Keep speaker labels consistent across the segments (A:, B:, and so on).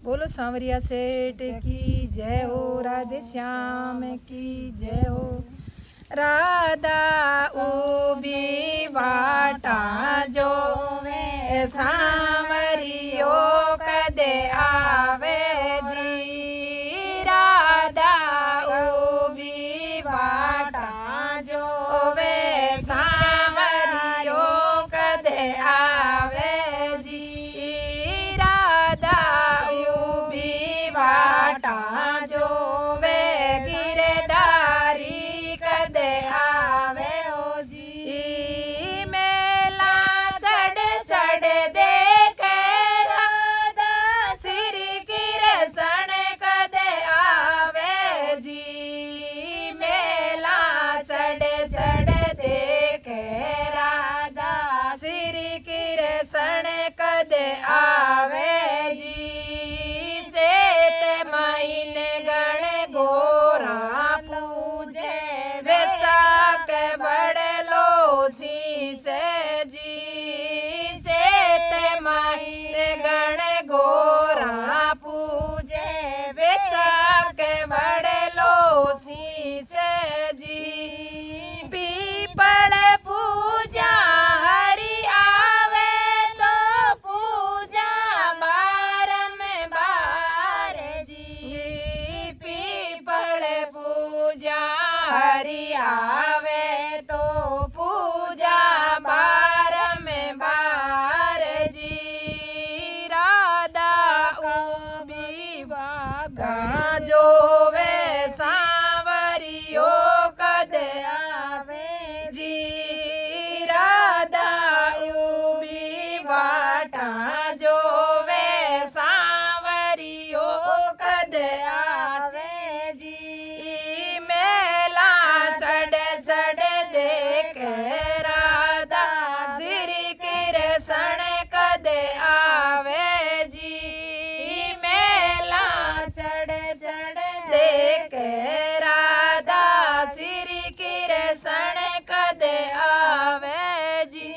A: बोलो सांवरिया सेठ की जय हो, राधे श्याम की जय हो। राधा उभी वाटा जो वे सांवरियो कदे आवे जी। राधा उभी वाटा जो वे सांवरियो कदे आवे जी। राधा उभी वाटा जो वे गिरधारी कदे आवे ओ जी। मेला चढ़ चढ़ देखे राधा श्री कृष्ण कदे आवे जी। मेला चढ़ चढ़ देखे राधा श्री कृष्ण कदे आवे जी। चेत महीने गण गोरा पूजे वैसाख बड़लो शीस जी। चेत महीने गण गोरा पूजे वैसाख बड़लो शीस जी। पीपल पूजा हरि आवे तो पूजा बारंबार जी। पीपल पूजा हरि आवे तो पूजा बारंबार जी। राधा उभी वागा जो वे सांवरियो कदे आवे जी। राधा उभी वाटा जो वे सांवरियो कदे आवे जी। मेला चढ़ चढ़ देख राधा श्री कृष्ण कदे आवे जी। मेला चढ़ चढ़ देख राधा श्री कृष्ण कदे आवे जी।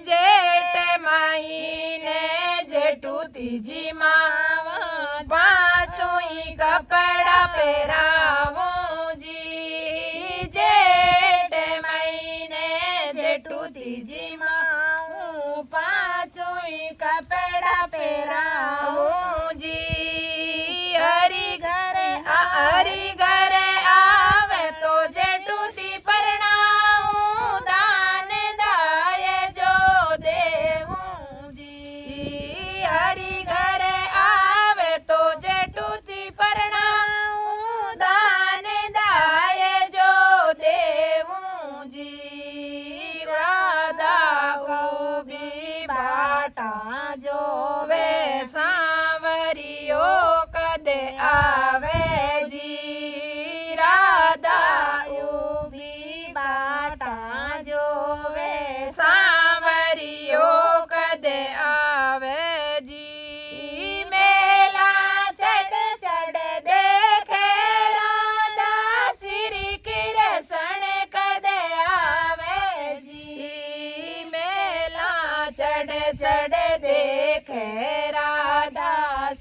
A: जेठ महीने जेठू तीजी मावा पाँचों कपड़ा पहरावो जी। जेठ महीने जेठू तीजी माऊ पाँचों कपड़ा पहरावो जी। हरि घर आवे तो जेठू ती परणाऊ दान दाय जो देवू जी। हरि घर आवे तो जेठू ती परणाऊ दान दाय जो देवू जी। राधा उभी बाटा जो वे सांवरियो कदे आवे जी। राधा उभी बाटा जो वे सांवरियो कदे आवे जी। मेला चढ़ चढ़ देखे राधा श्री कृष्ण कदे आवे जी। मेला चढ़ चढ़ देखे राधा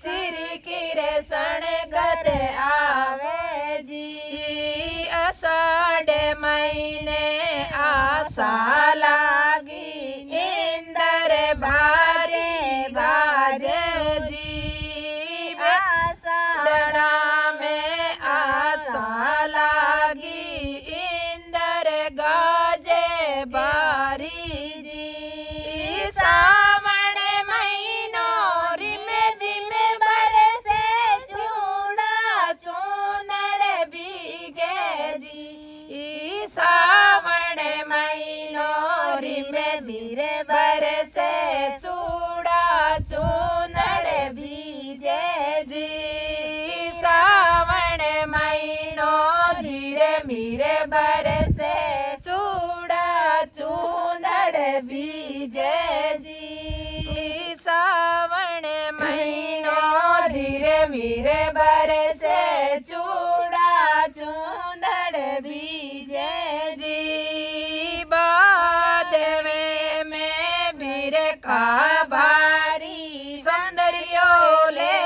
A: श्री कृष्ण कदे आवे जी। आषाढ़ महीने आशा लागी इंदर बाजे बाजे जी। आषाढ़ा में आशा लागी इंदर गाजे बारी जी। सावण महीनो रिम जिम बरसे चूड़ा चूनर बीजे जी। सावण महीनो रिम जिम बरसे चूड़ा चूनर बीजे जी। सावण महीनो धीरे मीरे बरसे चूड़ा चूनर बीजे जी। सावण महीनो धीरे मीरे बरसे चूड़ा चूनर बीजे जी। बाद में बीर का भारी सौंदर्यो ले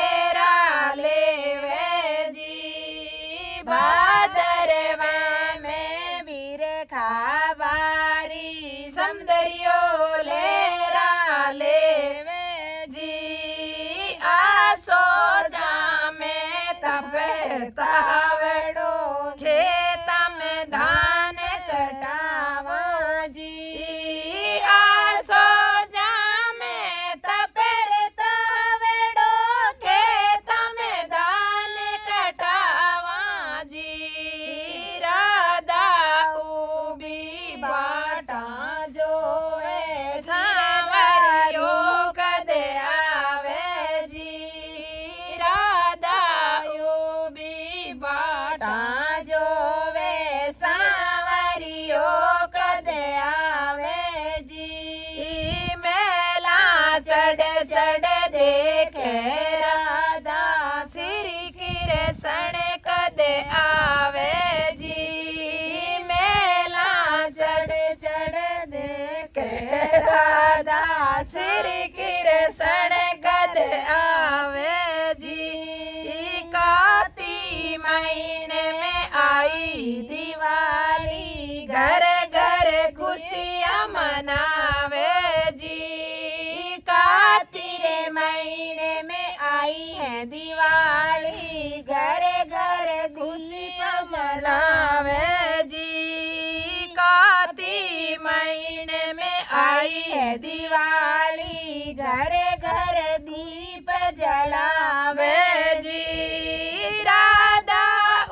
A: दिवाली घरे घरे खुशी मनावे जी। कार्तिक महीने में आई है दिवाली घरे घरे दीप जलावे जी। राधा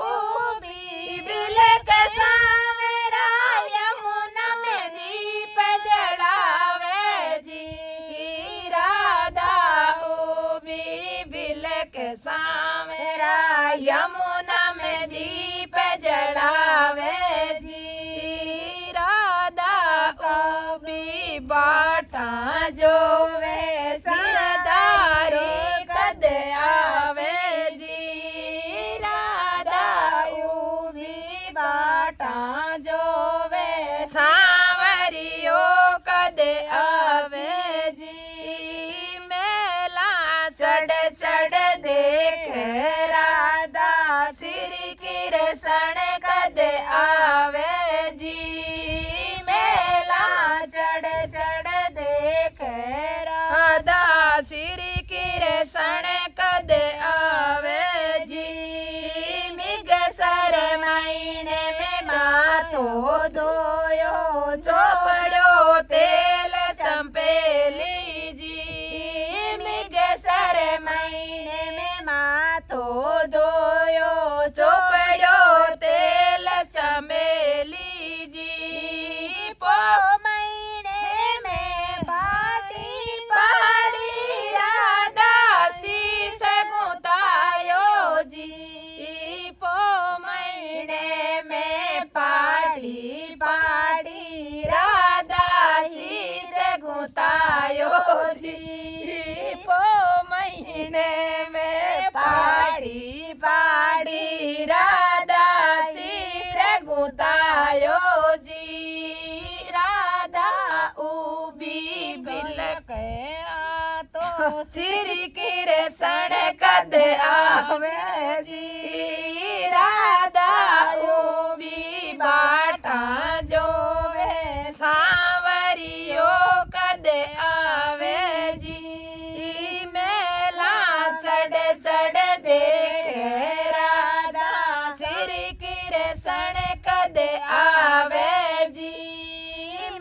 A: उबी बिलक सांवरा यमुना में दीप जलावे जी। राधा उबी बिलक सांवरा यमुना में दीप जलावे जी। राधा उबी बाटा जो वे सिरदारी कद आवे जी। राधा उबी बाटा जो वे सांवरियो कद आवे जी। मेला चढ़ चढ़ देख राधा श्री कृष्ण कद आवे जी। मेला चढ़ चढ़ देख राधा श्री कृष्ण कद आवे जी। मिगसर महीने में मातो धोयो चोपड़ो तेल चंपेली जी। मिगसर महीने में मातो धोयो चोपड़ो तेल चमेली जी। पो महीने में पाटी पाड़ी राधा शीस गुतायो जी। पो महीने में पाटी पाड़ी राधा शीस गुतायो जी। पो महीने में पाड़ी पाड़ी राधा शीस गुतायो जी। राधा उबी बिलक तो श्री कृष्ण कद आवे जी। राधा उबी बाटा जो वे सांवरियो कद आवे जी। मेला चढ़ चढ़ देख राधा श्री कृष्ण कद आवे जी।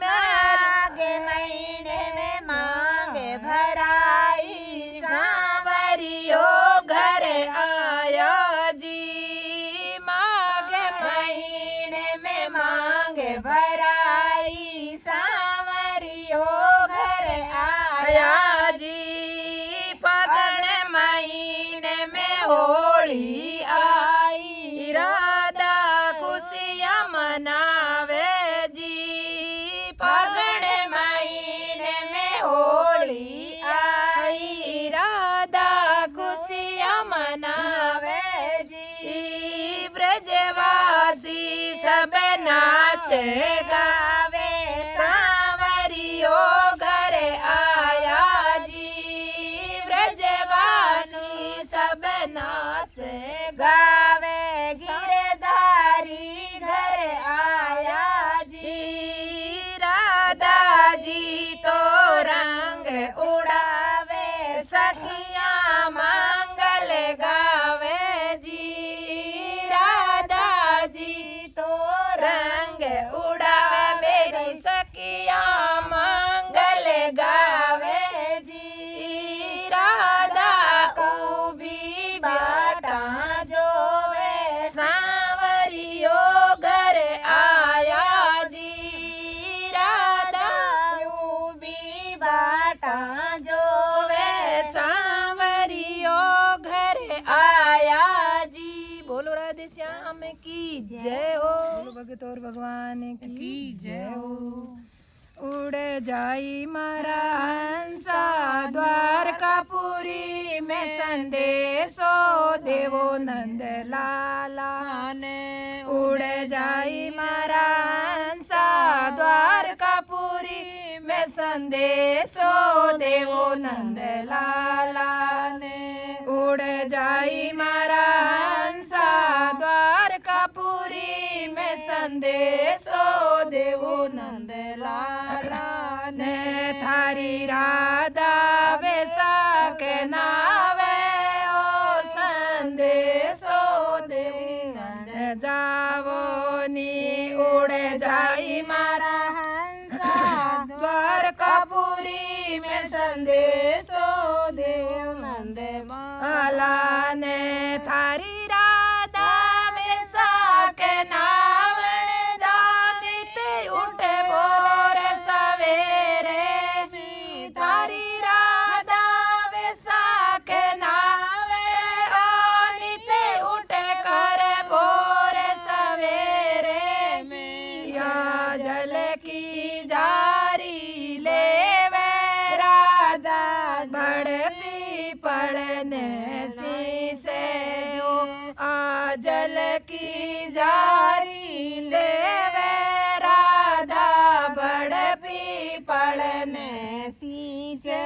A: माघ महीने में मांग भराई सांवरियो घर आया जी। माघ महीने में मांग भराई सांवरियो घर आया जी। फागुन महीने में होली आई राधा खुशियाँ मनावे जी। फागुन महीने में होली आई राधा खुशियाँ मनावे जी। ब्रजवासी सब नाच गावे सांवरियो घर आया जी। ब्रजवासी सब नाच गावे गिरधारी घर आया जी। राधा जी तो रंग उड़ावे सखियाँ मंगल गावे जी। राधा जी तो रंग उड़ावे मेरी सखियाँ मंगल गावे जी। राधा को भी बाटा जो वे सांवरियो घर आया जी। राधा को भी बाटा जो वे सांवरियो घर आया जी। बोलो राधे श्याम की जय हो। बोलो भगत और भगवान की जय हो। उड़ जाई मारा हंसा द्वारकापुरी में संदेशो देवो नंद लाला ने। उड़ जाई मारा हंसा द्वारकापुरी में संदेशो देवो नंद लाला ने। उड़ जाई मारा हंसा द्वारकापुरी में संदेशो देवो नंद लाला ने। थारी राधा वैसा के नावे ओ संदेशो देव नंद लाला ने थारी राधा वेसा के नाम जानित उठे भोर सवेरे थारी राधा वेसा के नाम नित उठे कर भोर सवेरे या जल की जारी ले राधा बड़ पीपल ने शीसे आ जल की जारी ले राधा बड़ पीपल ने शीसे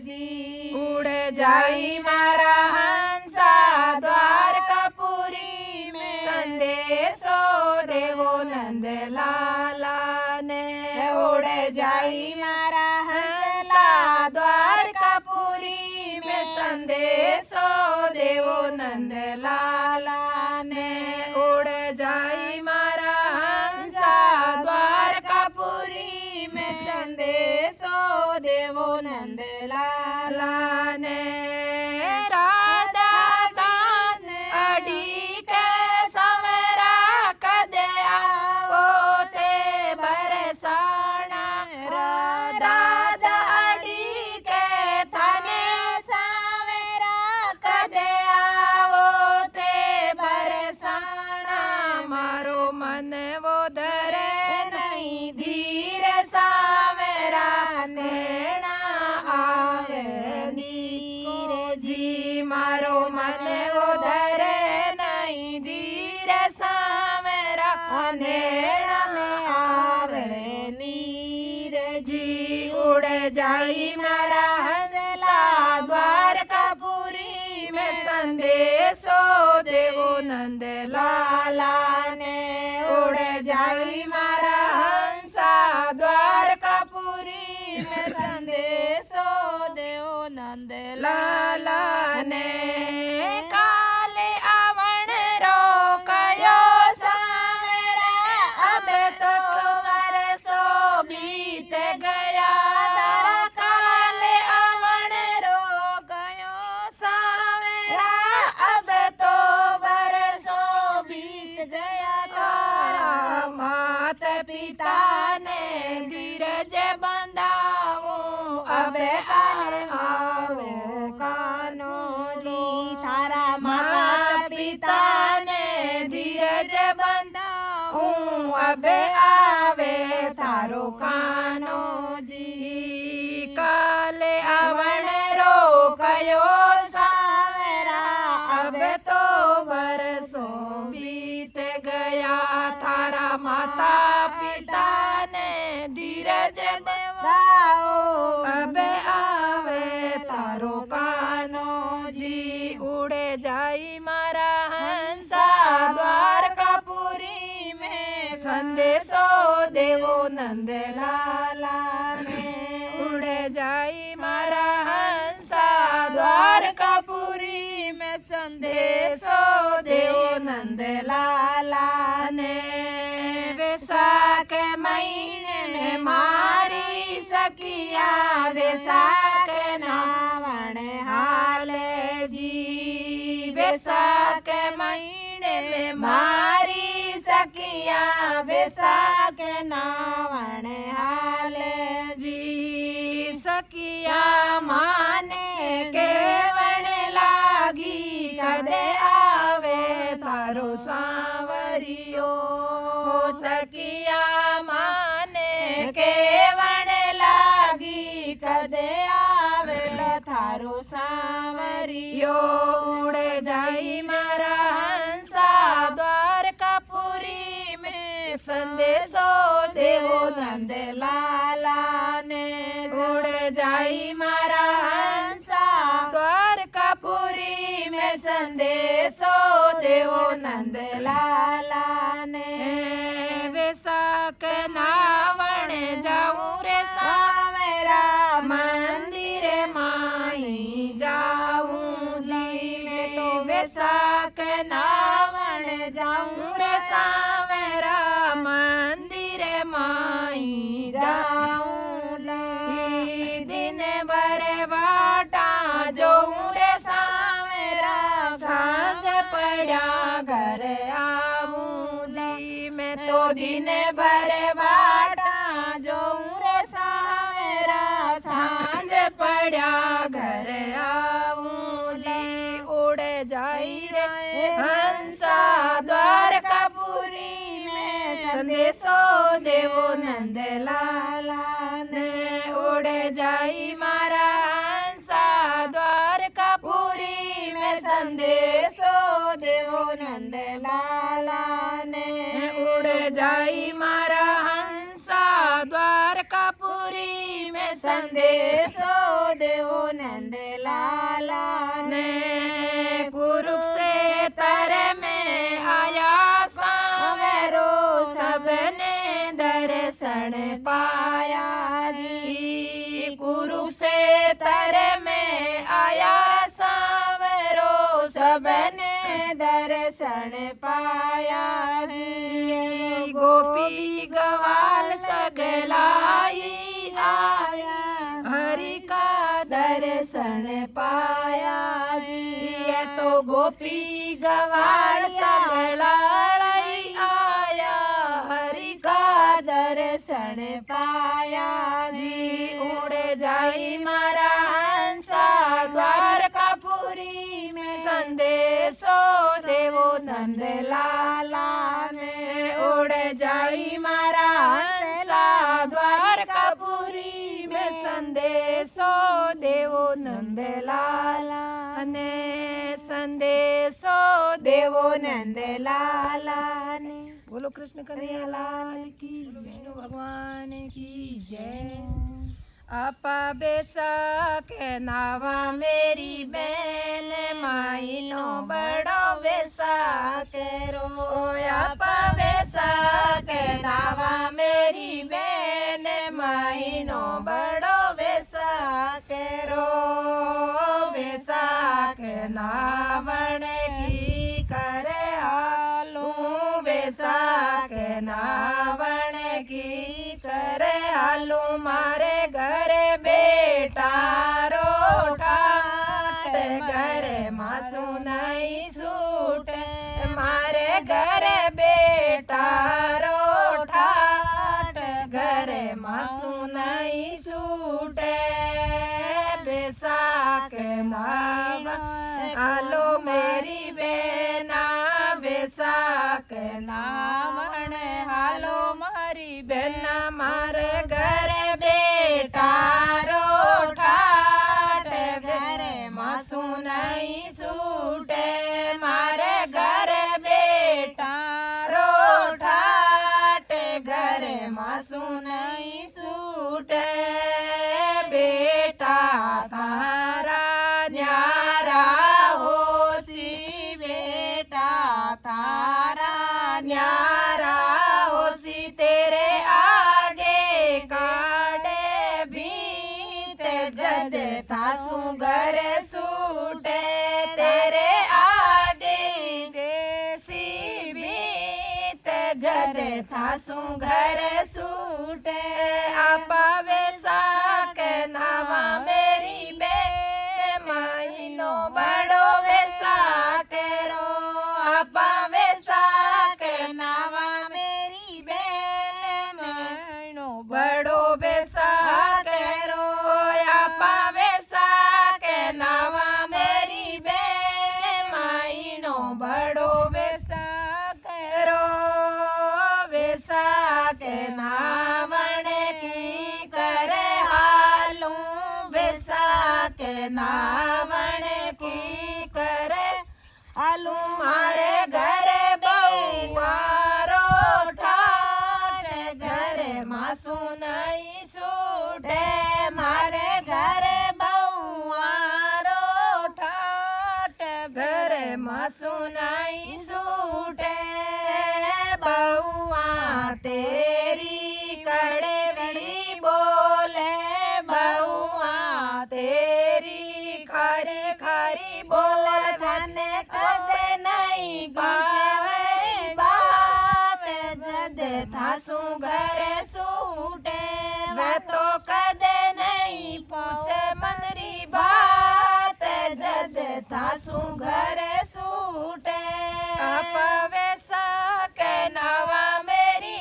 A: जी उड़ जाई मारा हंसा द्वारकापुरी में संदेशो देवो नंद लाला ने उड़ जाई मारा हंसा द्वारकापुरी में संदेशो देवो नंद लाला ने उड़ जाई मारा हंसा द्वारकापुरी में संदेशो देवो नंद लाला ने राधा दान अड़ी के समरा कदे आओ ते बरसाना राधा अड़ी के थाने सावेरा कदे आओ ते बरसाना मारो मन वो धरे नहीं धीर सावेरा नेना आवे नीर जी मारो मन वो धरे नहीं धीर सावेरा नेना में आवे नीर जी उड़ जाई मारा हंसला द्वारकापुरी में संदेशो देवो नंद लाला ने उड़ जाई मारा हंसा द्वारकापुरी में संदेशो देवो नंद लाला ने काले आवण रो कयो सावेरा अब तो बरसो बीत गया काले आवण रो कयो सावेरा अब तो बरसो बीत गया तारा मात पिता ने धीरज बंधाओ अब आवे कानो जी थारा माता पिता ने धीरज बंधाओ अब आवे थारो कानो जी काले आवण रो कयो सावेरा अब तो बरसो बीत गया थारा माता पिता ने धीरज बंधाओ अब आवे तारो कानो जी उड़े जाई मारा हंसा द्वारकापुरी में संदेशो देवो नंद लाला ने उड़े जाई मारा हंसा द्वारकापुरी में संदेशो देवो नंद लाला ने वैसाख महीने में मारी सकिया वैसाख नावण हाले जी वैसाख महीने में मारी सकिया वैसाख नावण हाले जी सकिया माने केवण लागी कदे आवे तारो सांवरियो सकिया माने केवण लागी कदे आवे थारो सांवरियो उड़ जाई मारा हंसा द्वारकापुरी में संदेशो देवो नंद लाला ने उड़ जाई मारा हंसा द्वारकापुरी में संदेशो देवो नंद लाला ने वैसाख नावण जाऊं रे सावेरा मंदिर माई जाऊं जी तो वैसाख नावण जाऊं रे सावेरा मंदिर माई जाऊं जी दिन भर दिन भरे वाटा जोऊं रे सावेरा सांझ पड़ा घर आऊं जी उड़े जाई रे हंसा द्वारकापुरी में संदेशो देवो नंद लाला ने उड़े जाई मारा हंसा द्वारकापुरी में संदेशो देवो नंद लाला ने उड़ जाई मारा हंसा द्वारकापुरी में संदेशो देवो नंद लाला ने कुरुक्षेत्र में आया सावेरो सबने दर्शन पाया जी कुरुक्षेत्र में आया सावेरो सबने दर्शन पाया जी गोपी गवाल सगलाई आया हरि का दर्शन पाया जी ये तो गोपी गवाल सगलाई आया हरि का दर्शन पाया जी उड़ जाई मारा हंसा द्वारकापुरी में संदेशो देवो नंद लाला ने उड़ जाई मारा हंसा द्वारकापुरी में संदेशो देवो नंद लाला ने संदेशो देवो नंद लाला ने। बोलो कृष्ण कन्हैया लाल की जय, विष्णु भगवान की जय। आपा बेसा के नावा मेरी बहन माइनो बड़ो बेसा करो आपा बेसा के नावा मेरी बहन माइनो बड़ो बेसा करो बेसा के नावण की करे हालू बेसा के नावण की करे हालू मारे घरे बेटा रो ठाट घरे मासू नहीं सूट मारे घरे बेटा रो ठाट घरे मासू नहीं सूट बेसाख नाम आलो मेरी बेना बेसाख नामण हालो मारी बेना मारे घरे बेटा रो ठाट घरे मासू नहीं सूटे मारे घरे बेटा रो ठाट घरे मासू नहीं सूटे बेटा तारा न्यारा होसी बेटा तारा न्यारा होसी तेरे आगे काड़े भीत जद थासू घर सूटे तेरे आगे देसी भीत जद थासू घर सूटे आपा वैसा के नावा मेरी बेन माइनो बड़ो वैसा करो आपा वैसा के नावा मेरी बेन माइनो बड़ो वैसा करो आपा वैसा के नावा मेरी बेन माइनो बड़ो वैसा करो वैसा के नावण की करे हालू वैसा के नावण की करे हालू मारे घरे बहुआरो ठाट घरे मासू नहीं सूटे मारे घरे बहुआरो ठाट घरे मासू नहीं सूटे बहुआ तेरी कड़वी बोले बहुआ तेरी खरी खरी बोल धन कदे नहीं पूछे बात जद थासू घर सूटे वह तो कदे नहीं पूछे मनरी बात जद थासू घर सूटे आप वैसा के नावा मेरी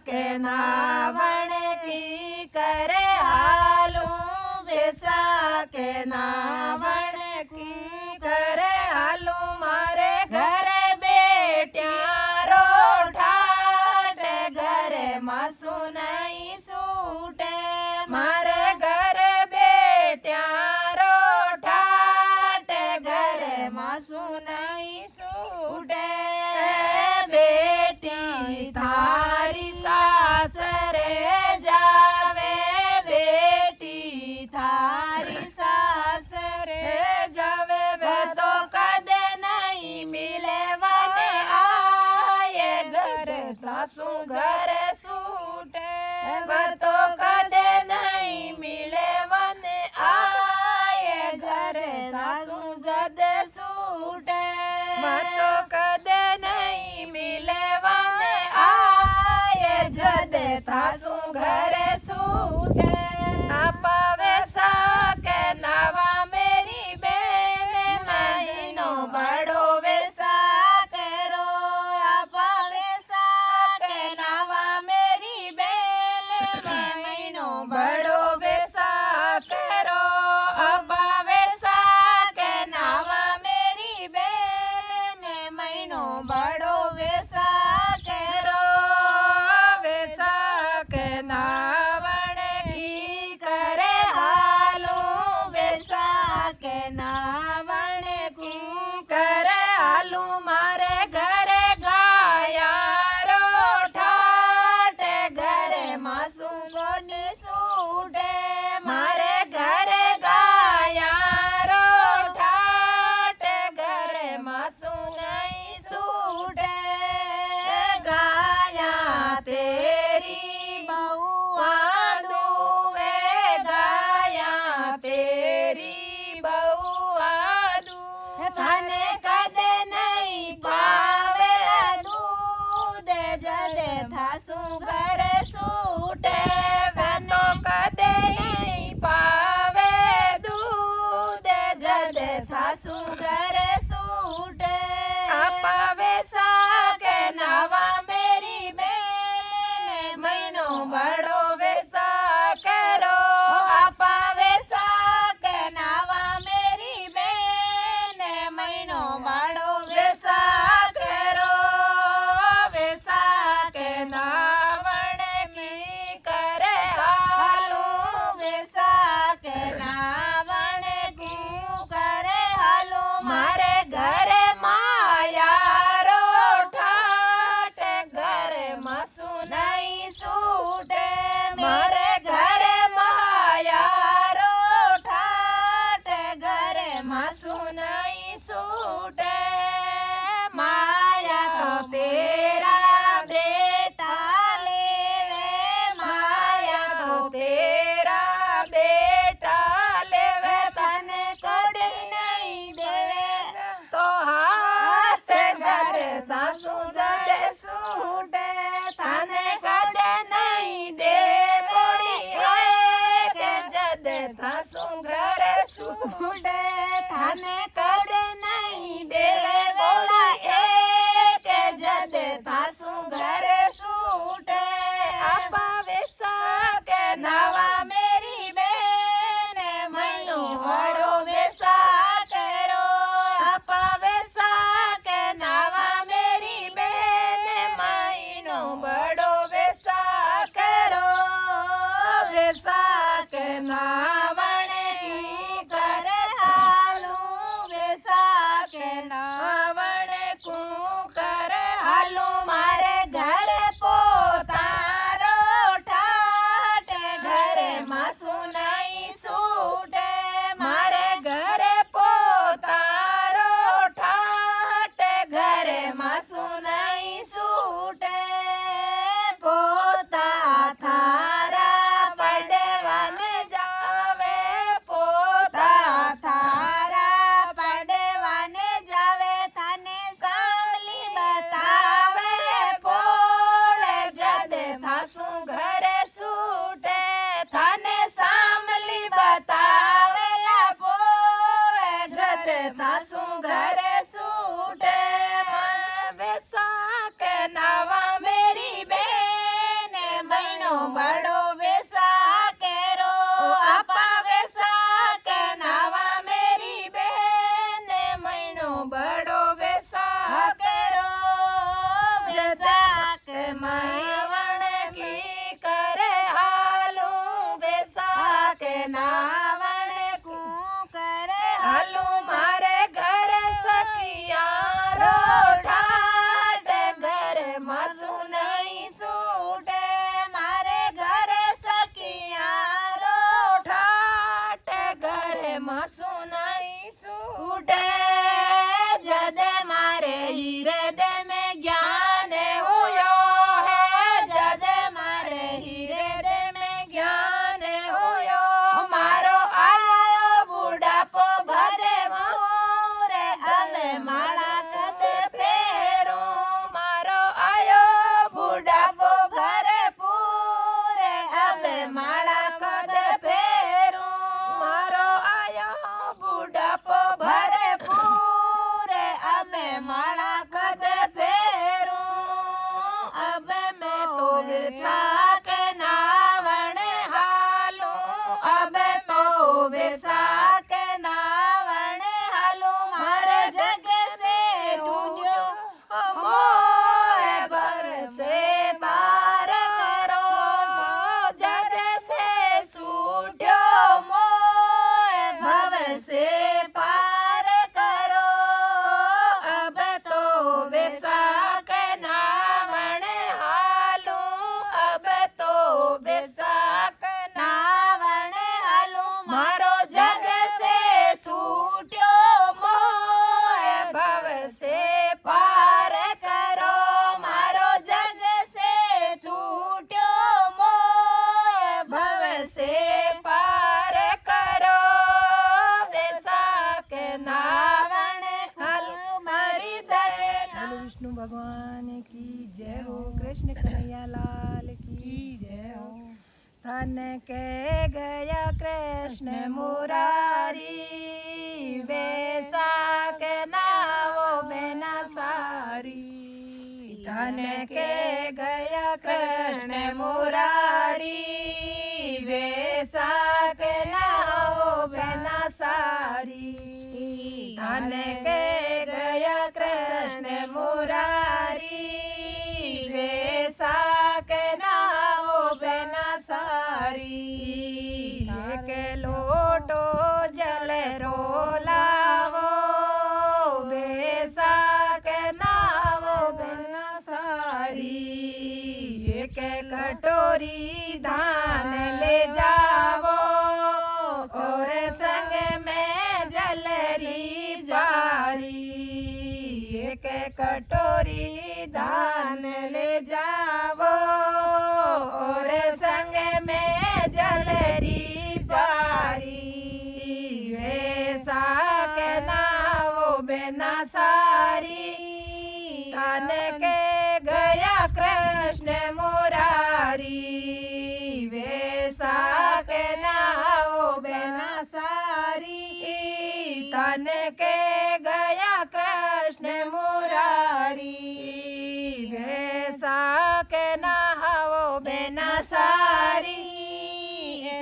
A: के नावण की करे हालूं वेसा के नावण की करे हालूं मारे घर बेटियां रो ठाट घरे मासू नहीं सूटे मारे घर बेटियां रो ठाट घरे मासू नहीं सूटे बेटी थारी सासरे जावे बेटी थारी सासरे जावे वे तो कदे नहीं मिले वने आए घर सासू घर सूटे वे तो कदे नहीं मिले वने आए घर सासू जद सूटे वे तो कदे नहीं मिले वने आए जद सासू घर सूटे पावे के नावा मेरी बेन महीनो बड़ो वेसा करो पावे के नावा मेरी बेन महीनो बड़ो वेसा करो पावे के नावा मेरी बेन महीनो बड़ो वेसा करो वेसा के नावण की करे हालूं वेसा के नावण की करे हालूं मारे घरे गाया रो ठाट घरे मासू गोनी सूटे मारे घरे गाया रो ठाट घरे मासू नहीं सूटे गाया तेरी बहुआ दुवे गाया तेरी बहुआ दू थाने कदे नहीं पावे दूध जदे थासू घर सूटे वे तो कदे नहीं पावे दूध जदे थासू घर सूटे पावे के नावा मेरी बेन महीनो बड़ो वेसा करो पावे के नावा मेरी बेन महीनो बड़ो वेसा करो वेसा के नावण की करे हालूं वेसा के नावण की करे हालूं मारे घरे माया रो ठाट घरे मासू नहीं सूटे मारे घरे माया रो ठाट घरे मासू नहीं सूटे माया तो तेरा बेटा लेवे माया तो तेरा बेटा लेवे तने कड़ी नहीं देवे तो हाथ जरे सासू जरे सूटे तने कड़े नहीं दे बोड़ी है के जद सासू घर सूटे तने कड़े नहीं दे बोला एक जद सासू घर सूटे आपा वेसा के नावा मेरी बेन महीनो बड़ो वेसा करो आपा वेसा के नावा मेरी बेन महीनो बड़ो वेसा करो वेसा के नावण की करे हालूं वेसा के नावण को करे हालूं मारे घर पोतारो ठाट घरे मासू नहीं सूटे मारे घर पोतारो ठाट घरे मासू नहीं सूटे पोता थारा पड़वन जावे पोता थारा पड़वन जावे थाने सामली बतावे पोल जद थासू घरे सूटे थाने सामली बतावेला पोल जद थासू घरे सूटे मन वेसा के नावा मेरी बेन वैसाख नावण हालो, अब तो वैसाख नावण हालो, मारे जग से ढूंढो मोह भव से पार करो, जग से छूट्यो मोह भव से पार करो, अब तो वैसाख नावण हालो, अब तो वैसाख नावण हालो, मारो जग से छूट्यो मोह भव से पार करो, मारो जग से छूट्यो मोह भव से पार करो, वैसाख नावण हालो मारी सके।
B: बोलो विष्णु भगवान की जय हो, कृष्ण कन्हैया लाल की जय हो। धन के गया कृष्ण मुरारी, वैसाख नावो बिना सारी। धन के गया कृष्ण मुरारी, वैसाख नावो बिना सारी। धन के गया कृष्ण मुरारी, वैसाख नावो बिना सारी। एक लोटो जल रो लावो, वैसाख नावो बिना सारी। एक कटोरी धान ले जावो, और संग में जलरी जारी। एक कटोरी धान ले जावो, और संग में जलरी जारी। वैसाख नावो बिना सारी, धन के गया कृष्ण मुरारी। वैसाख नावो बिना सारी, धन के गया कृष्ण मुरारी। वैसाख नावो बिना सारी,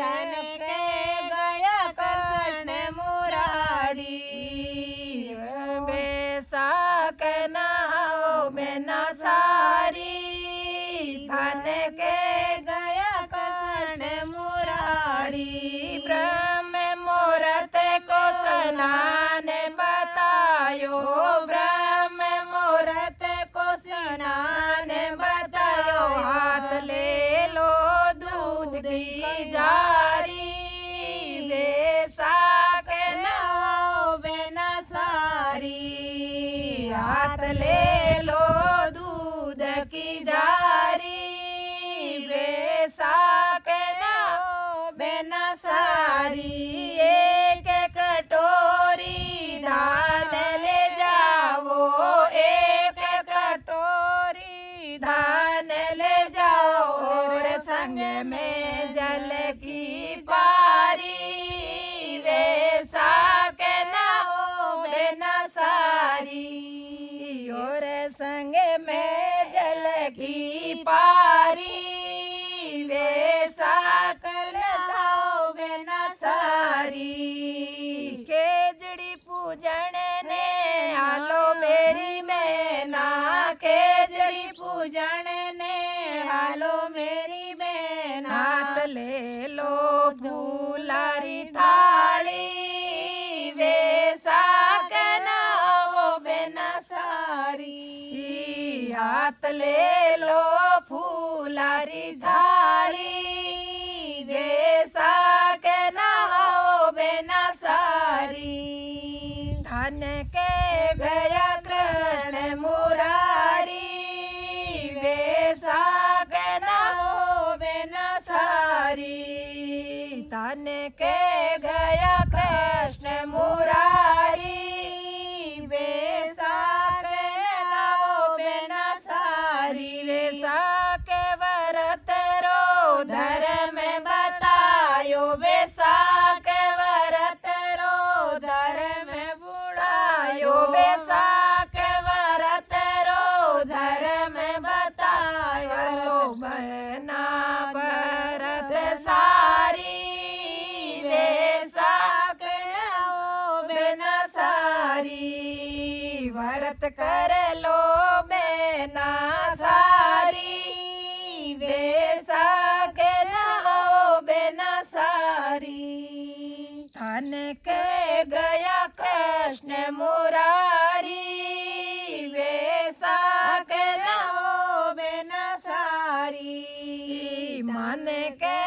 B: धन के गया कृष्ण मुरारी। वैसाख नावो बिना सारी, धन के गया कृष्ण मुरारी। ब्रह्म मुहूर्त को स्नान बतायो, ब्रह्म मुहूर्त को स्नान बतायो। हाथ ले लो दूध की जारी, वैसाख नावो बिना सारी। हाथ ले लो दूध की जारी, वैसाख नावो बिना सारी। एक कटोरी धान ले जाओ, एक कटोरी धान ले जाओ, और संग में जल की पारी। वैसाख नावो बिना सारी, और संग में जल की पारी। वैसाख नावो बिना सारी। केजड़ी पूजन ने हालो मेरी मैना, केजड़ी पूजन ने हालो मेरी मैना। हाथ ले लो फूलारी थाली, वैसाख नावो बिना सारी। हाथ ले लो फूलारी थाली, वैसाख नावो बिना सारी। धन के गया कृष्ण मुरारी, वैसाख नावो बिना सारी। धन के गया कृष्ण मुरारी, वैसाख नावो बिना सारी। वैसाख व्रत रो धर्म बतायो, वैसाख व्रत रो धर्म बुढ़ायो। वैसाख व्रत रो धर्म बतायो, बहन कर लो बेना सारी बेसा के नहाओ बेना सारी धन के गया कृष्ण मुरारी बेसा के नहाओ बेना सारी मन के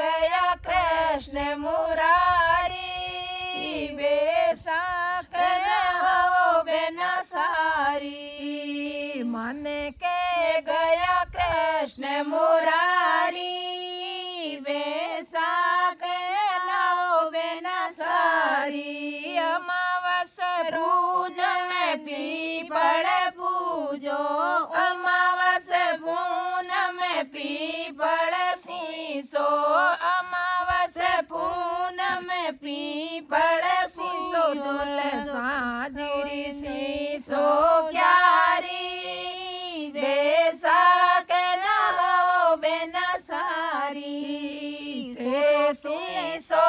B: गया कृष्ण मुरारी बेसा के नहाओ बेना सारी मन के गया कृष्ण मुरारी बेसा के नहाओ बेना सारी अमावस पूज में पीपल पूजो अमावस पून में पीपल शीशो अमावस पून में पीपल शीशो झूल साझरी शीशो क्यारी बेसा के नहाओ बेना सारी शीशो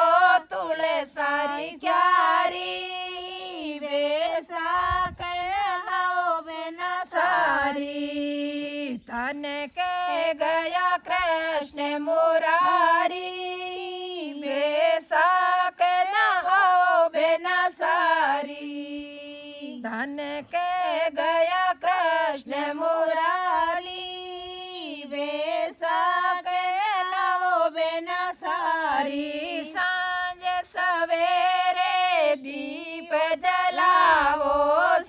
B: तुल सारी क्यारी बेसा के नहाओ बेना सारी धन के गया कृष्ण मुरारी बेसा के नहाओ बेना सारी धन के गया कृष्ण मुरारी बेसा के नहाओ बेना सारी सांझ सवेरे दीप जलाओ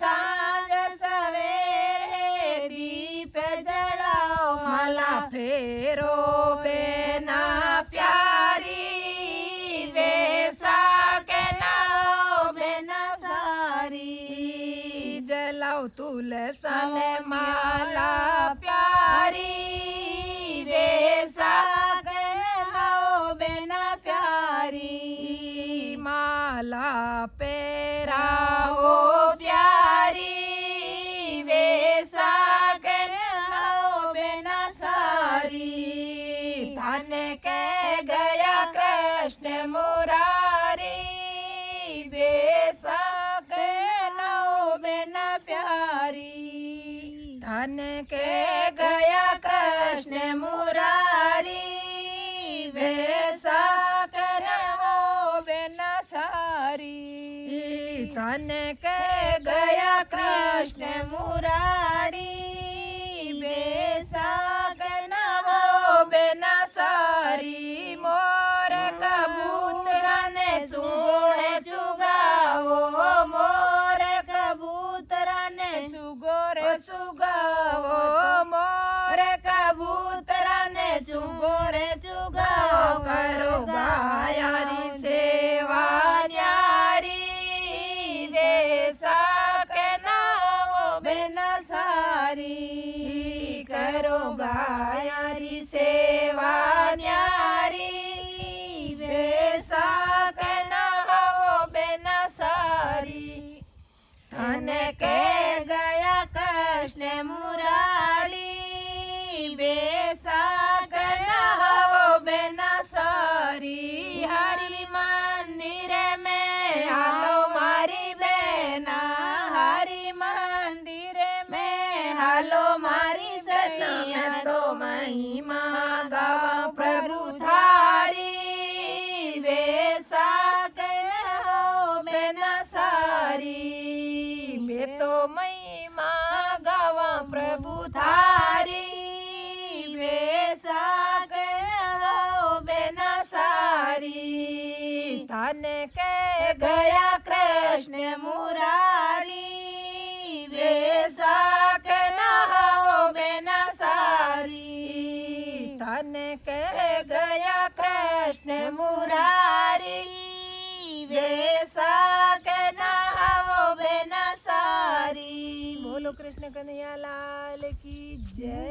B: सांझ सवेरे दीप जलाओ माला फेरो बेना प्यारी बेसा के नहाओ बेना सारी जलाओ तुलसन माला प्यारी बेसा के नहाओ बेना प्यारी माला पेराओ प्यारी बेसा के नहाओ बेना सारी धन के गया कृष्ण मुरारी बेसा के नहाओ बेना प्यारी धन के गया कृष्ण मुरारी बेसा के नहाओ बेना सारी धन के गया कृष्ण मुरारी बेसा के नहाओ बेना सारी मोर कबूतरा ने सुगोड़े चुगाओ मोर कबूतरा ने सुगोरे सुगाओ मोर कबूतरा ने सुगोरे चुगाओ करो गायारी सेवा न्यारी बेसा के नहाओ बेना सारी करो गायारी सेवा न्यारी बेसा के नहाओ बेना सारी धन के गया कृष्ण मुरारी बेसा के नहाओ बेना सारी हरि मंदिर में हालो मारी बेना हरि मंदिर में हालो मारी सतिया तो महिमा गावा प्रभु थारी बेसा के नहाओ बेना सारी मैं तो महिमा गावा प्रभु थारी बेसा के नहाओ बेना सारी धन के गया कृष्ण मुरारी बेसा के नहाओ बेना सारी धन के गया कृष्ण मुरारी बेसा के नहाओ बेना सारी। बोलो कृष्ण कन्हैया लाल की जय।